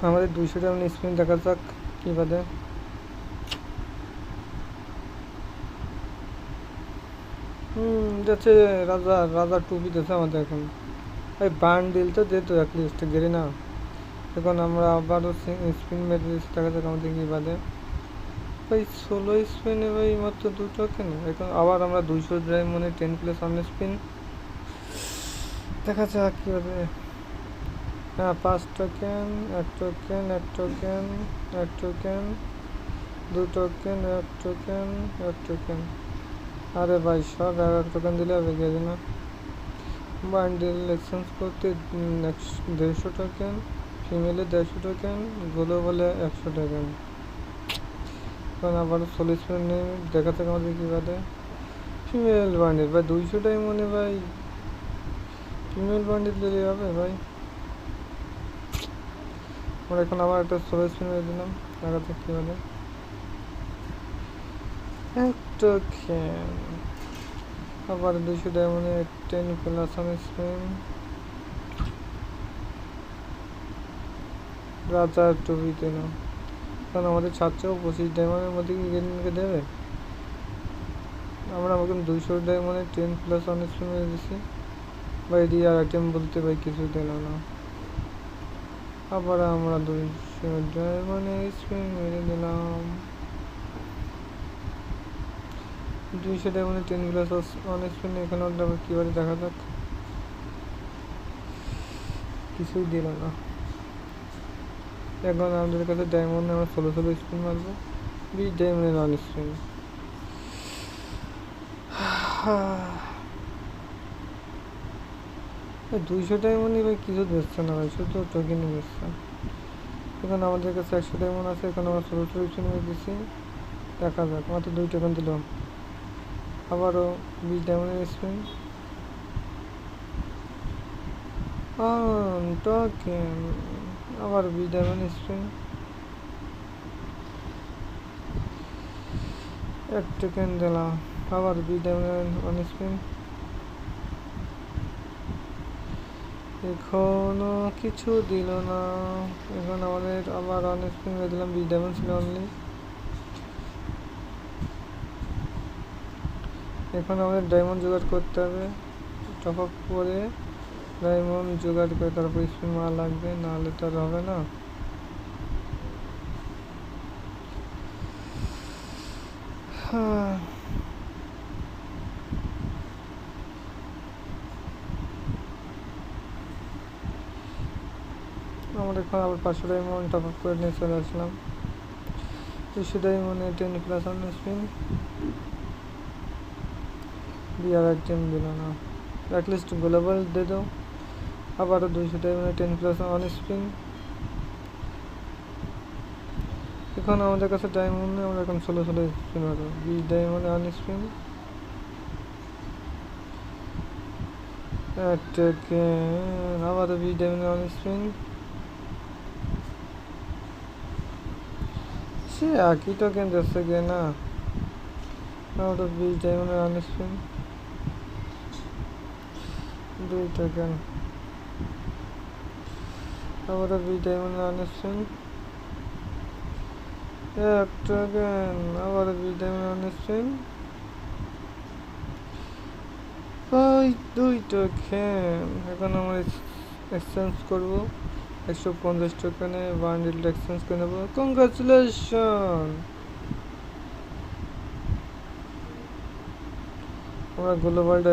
আমাদের 200 diamond spin দেখা যাক কি বাদে। যাচ্ছে রাজা রাজা টুপি দিচ্ছে আমাদের এখন। ভাই বান্ডিল তো যেত অ্যাটলিস্ট গেরি না। এখন আমরা আবারও স্পিন মেরে দিচ্ছি, দেখা যাক আমাদের কি বাদে। ভাই 16 স্পিনে ভাই মাত্র 2 টোকেন। এখন আবার আমরা 200 ডায়মন্ডে 10+1 স্পিন, দেখা যাক কি বাদে। হ্যাঁ 5 token, 1 token, 1 token, 1 token, 2 token, 1 token, 1 token. আরে ভাই সব 11 টোকেন দিলে হবে গেছে না। বান্ডেল এক্সচেঞ্জ করতে 150 টোকেন, ফিমেলে 150 টোকেন, গ্লোবালে 100 টোকেন। কারণ আবার 40 মিনিট দেখা থাকে আমাদের কী বাদে। ফিমেল বান্ডেল ভাই 200টাই মনে ভাই ফিমেল বান্ডেল দিলে হবে ভাই। আমরা এখন আবার একটা 40 মিনিট দিলাম, দেখা যাক কী বাদে। 1 টোকেন, আবার 200 ডায়মন্ডে 10+1 স্পিন। রাজার টুপি দিল, কারণ আমাদের 725 ডায়মন্ডের মধ্যে কি গেমকে দেবে। আমরা এখন 200 ডায়মন্ডে 10+1 স্পিন মেরে দিচ্ছি ভাই। রিয়ার আইটেম বলতে ভাই কিছু দিল না। আবার আমরা 200 ডায়মন্ডে স্পিন মেরে দিলাম। 200 ডায়মন্ডে 10+1 স্পিন এখানে আবার কীভাবে দেখা যাক। কিছুই দিল না। এখন আমাদের কাছে ডায়মন্ডে আমরা 16 স্পিন মারবো, 20 ডায়মন্ডে 1 স্পিন। 200 ডায়মন্ডই ভাই কিছু দিচ্ছে না ভাই, শুধু টোকেনই দিচ্ছে। এখন আমাদের কাছে 100 ডায়মন্ড আছে, এখন আমরা 16 স্পিন মেরে দিচ্ছি, দেখা যাক। মাত্র 2 টোকেন দিল, আবারও 20 ডায়মন্ডের স্পিন। টোকেন, আবার 20 ডায়মন্ড স্পিন, 1 টোকেন দিলাম, আবার 20 ডায়মন্ড 1 স্পিন। এখনো কিছু দিল না। এখন আমাদের আবার 1 স্পিন মেরে দিলাম, 20 ডায়মন্ড ছিল অনলি। এখন আমাদের ডায়মন্ড জোগাড় করতে হবে, টপ আপ করে ডায়মন্ড জোগাড় করে তারপর স্পিন মারা লাগবে, নাহলে তো আর হবে না। আমরা এখন আবার 500 ডায়মন্ড টপ আপ করে নিয়ে চলে আসলাম। 200 ডায়মন্ডে 10+1 স্পিন, বিয়ার আইটেম দিল না, অ্যাটলিস্ট গ্লোবাল দিয়ে দাও। আবারও 200 ডায়মন্ডে 10+1 স্পিন। এখন আমাদের কাছে ডায়মন্ড নেই, আমরা এখন 16 স্পিন মারবো, 20 ডায়মন্ডে 1 স্পিন। আবারও 20 ডায়মন্ডে 1 স্পিন। সে একই টোকেন যাচ্ছে গিয়ে না। আবারও 20 ডায়মন্ডে 1 স্পিন, 2 টোকেন, আবারও 20 ডায়মন্ডে 1 স্পিন, 1 টোকেন, আবারও 20 ডায়মন্ডে 1 স্পিন, 2 টোকেন। এখন আমরা এক্সচেঞ্জ করবো, 150 টোকেনে বান্ডিলটা এক্সচেঞ্জ করে নেবো। কংগ্রাচুলেশন, আমরা গ্লোবালটা